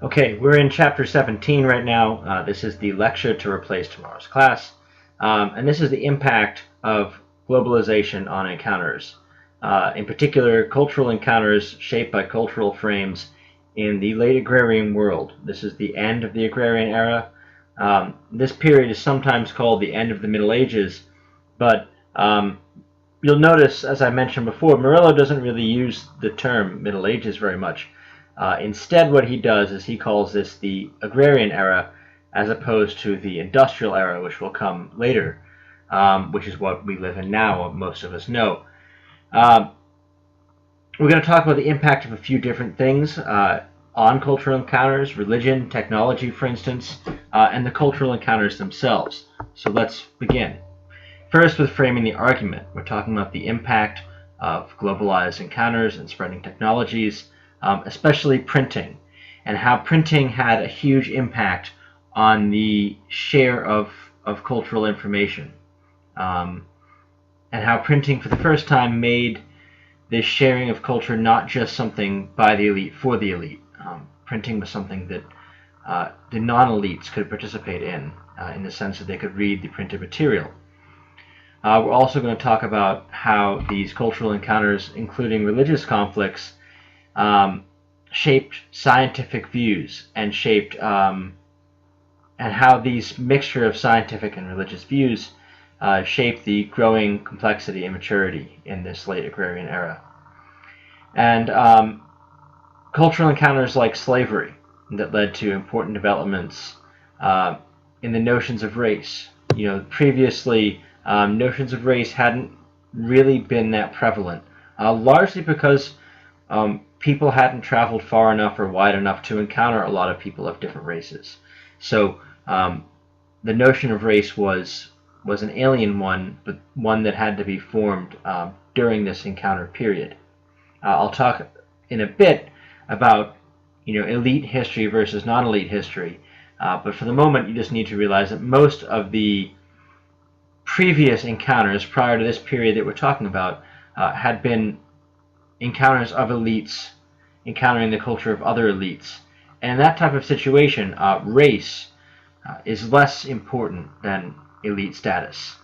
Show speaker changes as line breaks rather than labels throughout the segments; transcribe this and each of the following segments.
Okay, we're in chapter 17 right now. This is the lecture to replace tomorrow's class. And this is the impact of globalization on encounters. In particular, cultural encounters shaped by cultural frames in the late agrarian world. This is the end of the agrarian era. This period is sometimes called the end of the Middle Ages, but you'll notice, as I mentioned before, Murillo doesn't really use the term Middle Ages very much. Instead, what he does is he calls this the agrarian era, as opposed to the industrial era, which will come later, which is what we live in now, most of us know. We're going to talk about the impact of a few different things on cultural encounters, religion, technology, for instance, and the cultural encounters themselves. So let's begin. First, with framing the argument, we're talking about the impact of globalized encounters and spreading technologies, especially printing, and how printing had a huge impact on the share of cultural information, and how printing for the first time made this sharing of culture not just something by the elite for the elite. Printing was something that the non-elites could participate in the sense that they could read the printed material. We're also going to talk about how these cultural encounters, including religious conflicts, shaped scientific views and shaped and how these mixture of scientific and religious views shaped the growing complexity and maturity in this late agrarian era. And cultural encounters like slavery that led to important developments in the notions of race. Previously notions of race hadn't really been that prevalent, largely because people hadn't traveled far enough or wide enough to encounter a lot of people of different races. So the notion of race was an alien one, but one that had to be formed during this encounter period. I'll talk in a bit about elite history versus non-elite history, but for the moment you just need to realize that most of the previous encounters prior to this period that we're talking about had been encounters of elites encountering the culture of other elites. And in that type of situation, race is less important than elite status.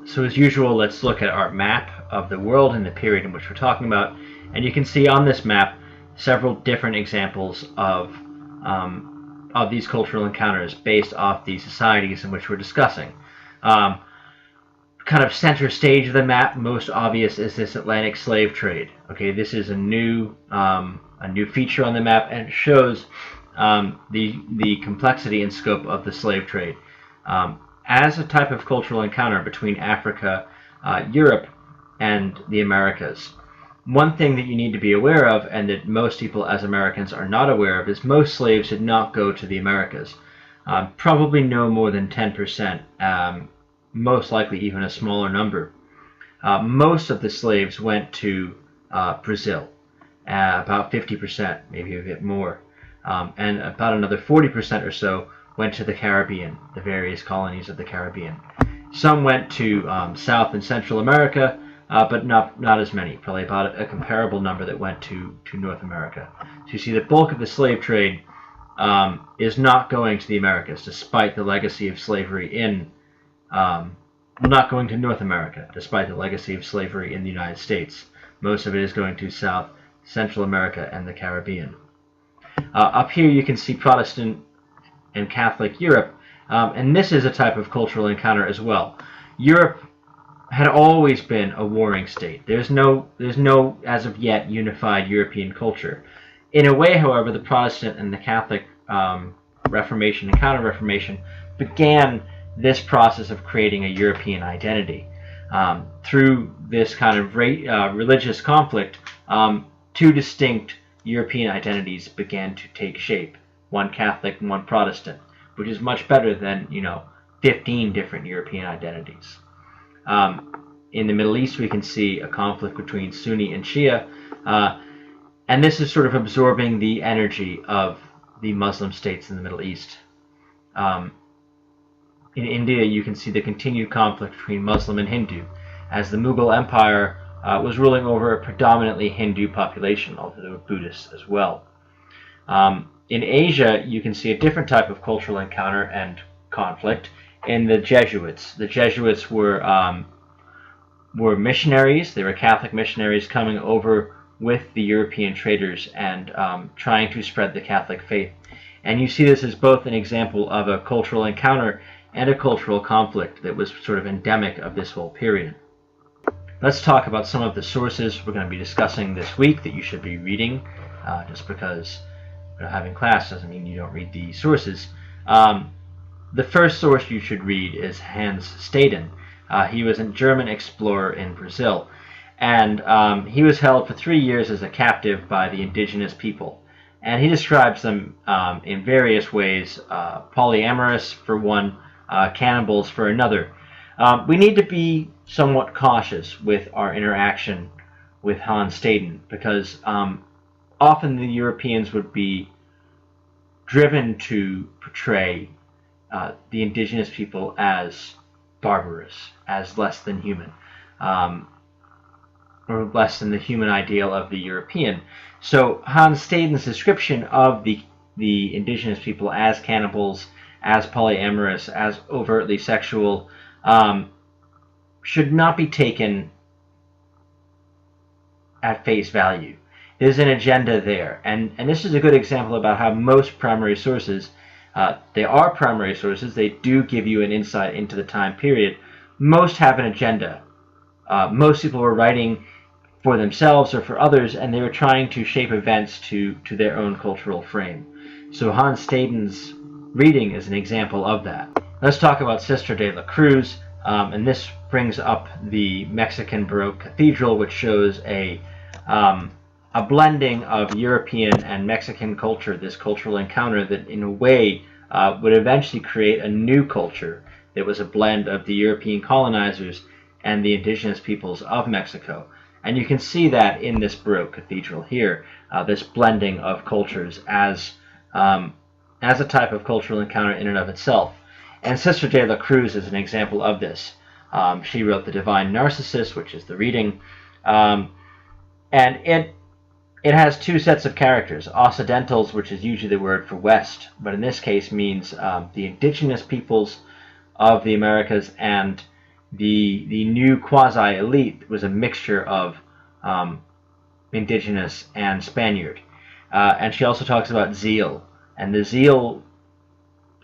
So as usual, let's look at our map of the world in the period in which we're talking about. And you can see on this map several different examples of these cultural encounters based off the societies in which we're discussing. Kind of center stage of the map, most obvious is this Atlantic slave trade. Okay, this is a new feature on the map, and it shows the complexity and scope of the slave trade as a type of cultural encounter between Africa, Europe, and the Americas. One thing that you need to be aware of, and that most people as Americans are not aware of, is most slaves did not go to the Americas. Probably no more than 10%. Most likely even a smaller number. Most of the slaves went to Brazil, about 50%, maybe a bit more, and about another 40% or so went to the Caribbean, the various colonies of the Caribbean. Some went to South and Central America, but not as many, probably about a comparable number that went to North America. So you see the bulk of the slave trade is not going to the Americas, despite the legacy of slavery in not going to North America, despite the legacy of slavery in the United States. Most of it is going to South, Central America, and the Caribbean. Up here you can see Protestant and Catholic Europe, and this is a type of cultural encounter as well. Europe had always been a warring state. There's no, as of yet, unified European culture. In a way, however, the Protestant and the Catholic Reformation and Counter-Reformation began this process of creating a European identity. Through this kind of religious conflict, two distinct European identities began to take shape, one Catholic and one Protestant, which is much better than 15 different European identities. In the Middle East, we can see a conflict between Sunni and Shia, and this is sort of absorbing the energy of the Muslim states in the Middle East. In India, you can see the continued conflict between Muslim and Hindu, as the Mughal Empire was ruling over a predominantly Hindu population, although there were Buddhists as well. In Asia, you can see a different type of cultural encounter and conflict in the Jesuits. The Jesuits were missionaries. They were Catholic missionaries coming over with the European traders and trying to spread the Catholic faith. And you see this as both an example of a cultural encounter and a cultural conflict that was sort of endemic of this whole period. Let's talk about some of the sources we're going to be discussing this week that you should be reading. Just because having class doesn't mean you don't read the sources. The first source you should read is Hans Staden. He was a German explorer in Brazil, and he was held for 3 years as a captive by the indigenous people. And he describes them in various ways, polyamorous for one, cannibals for another. We need to be somewhat cautious with our interaction with Hans Staden, because often the Europeans would be driven to portray the indigenous people as barbarous, as less than human, or less than the human ideal of the European. So Hans Staden's description of the indigenous people as cannibals, as polyamorous, as overtly sexual, should not be taken at face value. There's an agenda there, and this is a good example about how most primary sources, they are primary sources, they do give you an insight into the time period. Most have an agenda. Most people were writing for themselves or for others, and they were trying to shape events to their own cultural frame. So Hans Staden's reading is an example of that. Let's talk about Sister de la Cruz, and this brings up the Mexican Baroque Cathedral, which shows a blending of European and Mexican culture, this cultural encounter that in a way would eventually create a new culture that was a blend of the European colonizers and the indigenous peoples of Mexico. And you can see that in this Baroque cathedral here, this blending of cultures as a type of cultural encounter in and of itself. And Sister de la Cruz is an example of this. She wrote The Divine Narcissus, which is the reading, and it has two sets of characters, Occidentals, which is usually the word for West, but in this case means the indigenous peoples of the Americas, and the new quasi-elite was a mixture of indigenous and Spaniard. And she also talks about zeal, and the zeal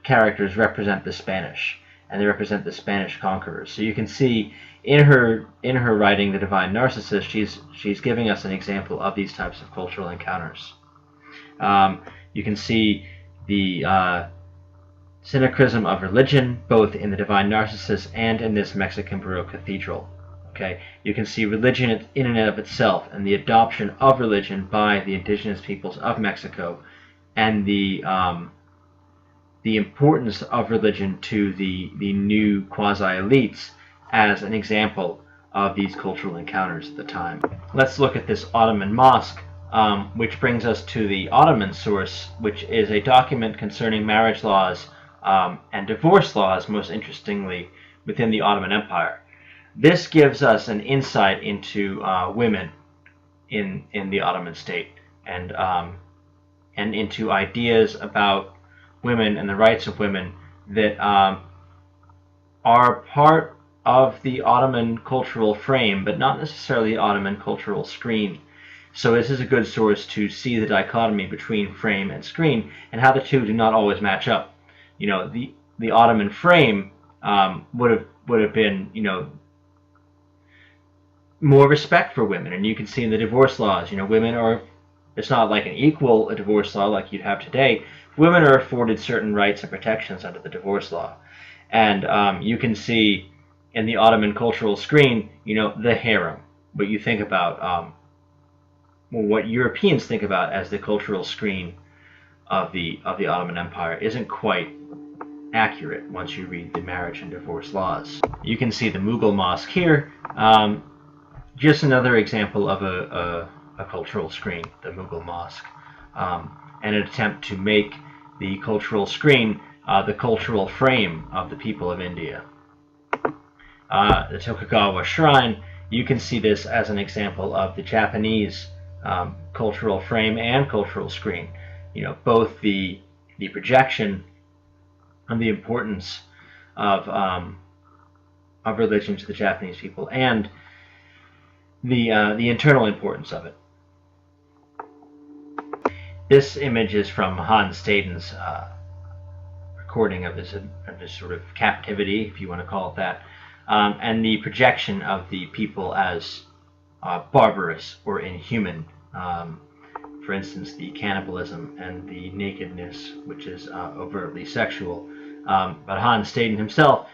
characters represent the Spanish, and they represent the Spanish conquerors. So you can see in her writing, The Divine Narcissus, she's giving us an example of these types of cultural encounters. You can see the syncretism of religion both in The Divine Narcissus and in this Mexican Baroque cathedral. Okay, you can see religion in and of itself, and the adoption of religion by the indigenous peoples of Mexico, and the importance of religion to the new quasi-elites as an example of these cultural encounters at the time. Let's look at this Ottoman mosque, which brings us to the Ottoman source, which is a document concerning marriage laws and divorce laws, most interestingly, within the Ottoman Empire. This gives us an insight into women in the Ottoman state, and into ideas about women and the rights of women that are part of the Ottoman cultural frame, but not necessarily the Ottoman cultural screen. So this is a good source to see the dichotomy between frame and screen, and how the two do not always match up. You know, the Ottoman frame would have been, you know, more respect for women, and you can see in the divorce laws, you know, women are, it's not like an equal divorce law like you'd have today. Women are afforded certain rights and protections under the divorce law. And you can see in the Ottoman cultural screen, you know, the harem, what you think about, what Europeans think about as the cultural screen of the Ottoman Empire isn't quite accurate once you read the marriage and divorce laws. You can see the Mughal mosque here, just another example of a cultural screen, the Mughal mosque, and an attempt to make the cultural screen the cultural frame of the people of India. The Tokugawa Shrine, you can see this as an example of the Japanese cultural frame and cultural screen. both the projection and the importance of religion to the Japanese people, and the internal importance of it. This image is from Hans Staden's recording of his sort of captivity, if you want to call it that, and the projection of the people as barbarous or inhuman. For instance, the cannibalism and the nakedness, which is overtly sexual. But Hans Staden himself,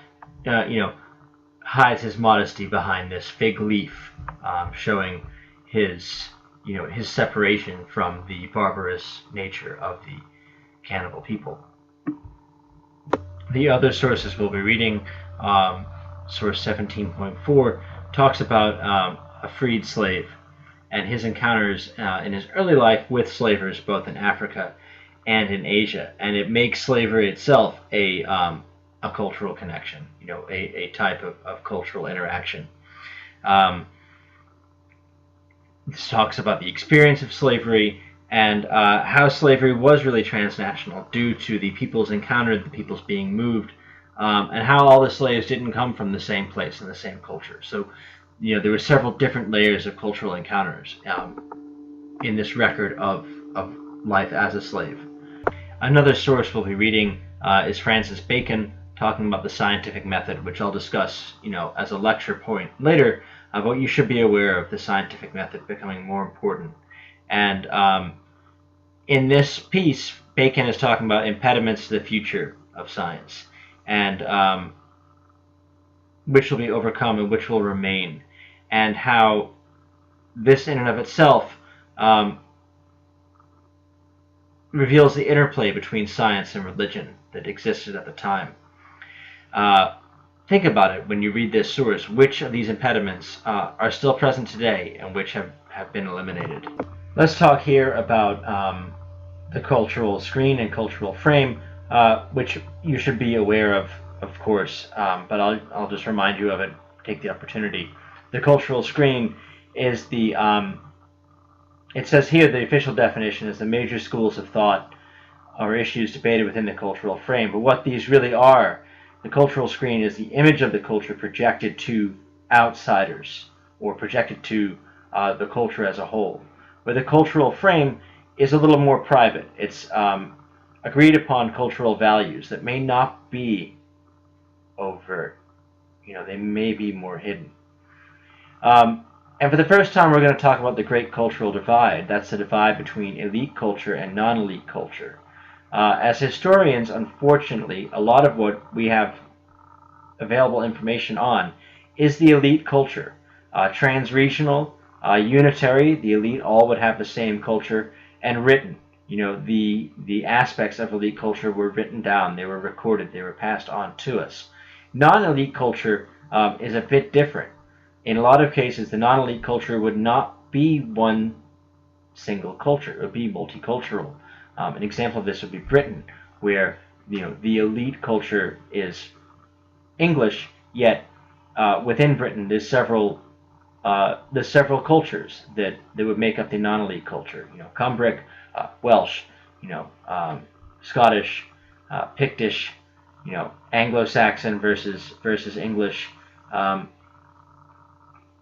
hides his modesty behind this fig leaf, showing his separation from the barbarous nature of the cannibal people. The other sources we'll be reading, source 17.4, talks about a freed slave and his encounters in his early life with slavers both in Africa and in Asia, and it makes slavery itself a cultural connection, a type of cultural interaction. This talks about the experience of slavery and how slavery was really transnational due to the peoples encountered, the peoples being moved, and how all the slaves didn't come from the same place and the same culture. So, there were several different layers of cultural encounters in this record of life as a slave. Another source we'll be reading is Francis Bacon, talking about the scientific method, which I'll discuss, as a lecture point later, but you should be aware of the scientific method becoming more important. And in this piece, Bacon is talking about impediments to the future of science, and which will be overcome and which will remain, and how this in and of itself reveals the interplay between science and religion that existed at the time. Think about it when you read this source. Which of these impediments are still present today and which have been eliminated? Let's talk here about the cultural screen and cultural frame, which you should be aware of course, but I'll just remind you of it, take the opportunity. The cultural screen is the, it says here the official definition is the major schools of thought or issues debated within the cultural frame, but what these really are, the cultural screen is the image of the culture projected to outsiders or projected to the culture as a whole, where the cultural frame is a little more private. It's agreed upon cultural values that may not be overt. They may be more hidden. And for the first time, we're going to talk about the great cultural divide. That's the divide between elite culture and non-elite culture. As historians, unfortunately, a lot of what we have available information on is the elite culture. Transregional, unitary, the elite all would have the same culture, and written. The aspects of elite culture were written down, they were recorded, they were passed on to us. Non-elite culture is a bit different. In a lot of cases, the non-elite culture would not be one single culture. It would be multicultural. An example of this would be Britain, where the elite culture is English, yet within Britain there's several cultures that would make up the non-elite culture. Cumbric, Welsh, Scottish, Pictish, Anglo-Saxon versus English.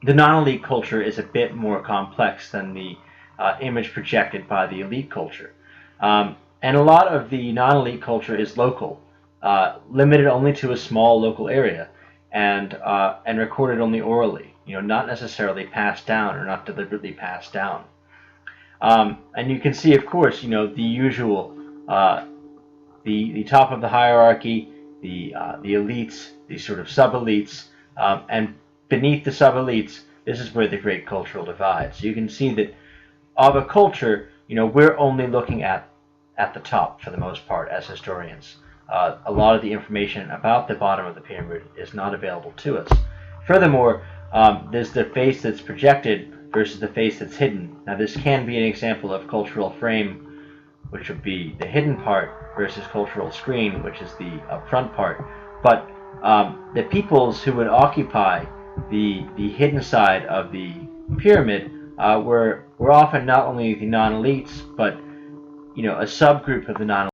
The non-elite culture is a bit more complex than the image projected by the elite culture. And a lot of the non-elite culture is local, limited only to a small local area, and recorded only orally, not necessarily passed down or not deliberately passed down. And you can see, of course, the usual, the top of the hierarchy, the elites, the sort of sub-elites, and beneath the sub-elites, this is where the great cultural divide. So you can see that of a culture, we're only looking at the top for the most part as historians. A lot of the information about the bottom of the pyramid is not available to us. Furthermore, there's the face that's projected versus the face that's hidden. Now this can be an example of cultural frame, which would be the hidden part, versus cultural screen, which is the upfront part. But the peoples who would occupy the hidden side of the pyramid were often not only the non-elites, but a subgroup of the non